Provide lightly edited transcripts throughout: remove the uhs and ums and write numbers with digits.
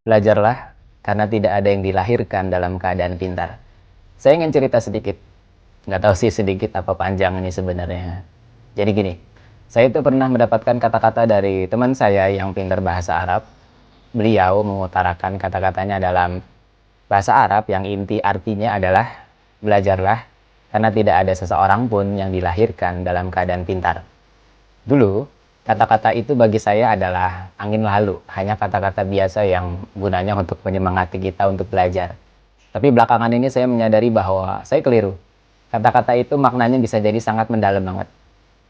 Belajarlah, karena tidak ada yang dilahirkan dalam keadaan pintar. Saya ingin cerita sedikit. Nggak tahu sih sedikit apa panjang ini sebenarnya. Jadi gini, saya itu pernah mendapatkan kata-kata dari teman saya yang pintar bahasa Arab. Beliau mengutarakan kata-katanya dalam bahasa Arab yang inti artinya adalah belajarlah, karena tidak ada seseorang pun yang dilahirkan dalam keadaan pintar. Dulu, kata-kata itu bagi saya adalah angin lalu, hanya kata-kata biasa yang gunanya untuk menyemangati kita untuk belajar. Tapi belakangan ini saya menyadari bahwa saya keliru. Kata-kata itu maknanya bisa jadi sangat mendalam banget.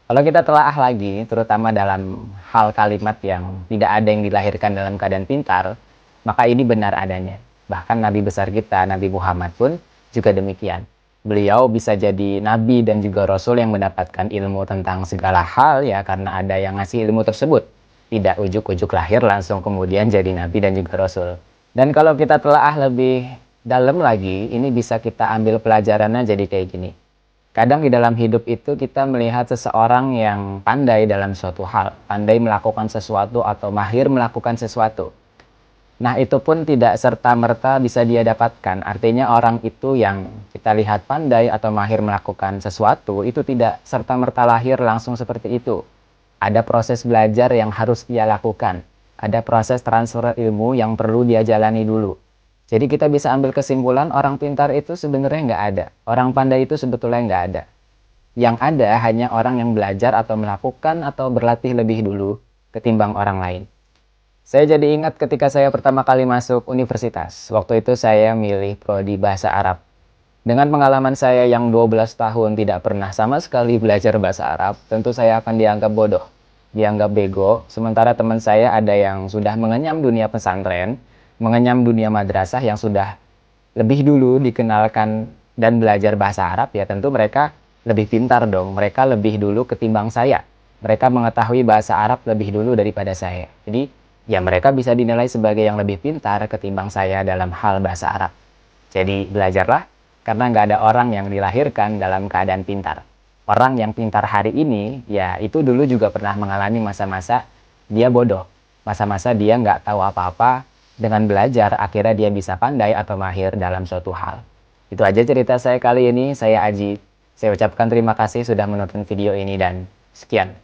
Kalau kita telaah lagi, terutama dalam hal kalimat yang tidak ada yang dilahirkan dalam keadaan pintar, maka ini benar adanya. Bahkan Nabi besar kita, Nabi Muhammad pun juga demikian. Beliau bisa jadi nabi dan juga rasul yang mendapatkan ilmu tentang segala hal ya karena ada yang ngasih ilmu tersebut. Tidak ujuk-ujuk lahir langsung kemudian jadi nabi dan juga rasul. Dan kalau kita telaah lebih dalam lagi, ini bisa kita ambil pelajarannya jadi kayak gini. Kadang di dalam hidup itu kita melihat seseorang yang pandai dalam suatu hal, pandai melakukan sesuatu atau mahir melakukan sesuatu. Nah, itu pun tidak serta-merta bisa dia dapatkan. Artinya orang itu yang kita lihat pandai atau mahir melakukan sesuatu, itu tidak serta-merta lahir langsung seperti itu. Ada proses belajar yang harus dia lakukan. Ada proses transfer ilmu yang perlu dia jalani dulu. Jadi kita bisa ambil kesimpulan orang pintar itu sebenarnya nggak ada. Orang pandai itu sebetulnya nggak ada. Yang ada hanya orang yang belajar atau melakukan atau berlatih lebih dulu ketimbang orang lain. Saya jadi ingat ketika saya pertama kali masuk universitas. Waktu itu saya milih prodi bahasa Arab. Dengan pengalaman saya yang 12 tahun tidak pernah sama sekali belajar bahasa Arab, tentu saya akan dianggap bodoh, dianggap bego. Sementara teman saya ada yang sudah mengenyam dunia pesantren, mengenyam dunia madrasah yang sudah lebih dulu dikenalkan dan belajar bahasa Arab, ya tentu mereka lebih pintar dong. Mereka lebih dulu ketimbang saya. Mereka mengetahui bahasa Arab lebih dulu daripada saya. Jadi, ya mereka bisa dinilai sebagai yang lebih pintar ketimbang saya dalam hal bahasa Arab. Jadi, belajarlah, karena nggak ada orang yang dilahirkan dalam keadaan pintar. Orang yang pintar hari ini, ya itu dulu juga pernah mengalami masa-masa dia bodoh. Masa-masa dia nggak tahu apa-apa, dengan belajar akhirnya dia bisa pandai atau mahir dalam suatu hal. Itu aja cerita saya kali ini, saya Aji. Saya ucapkan terima kasih sudah menonton video ini dan sekian.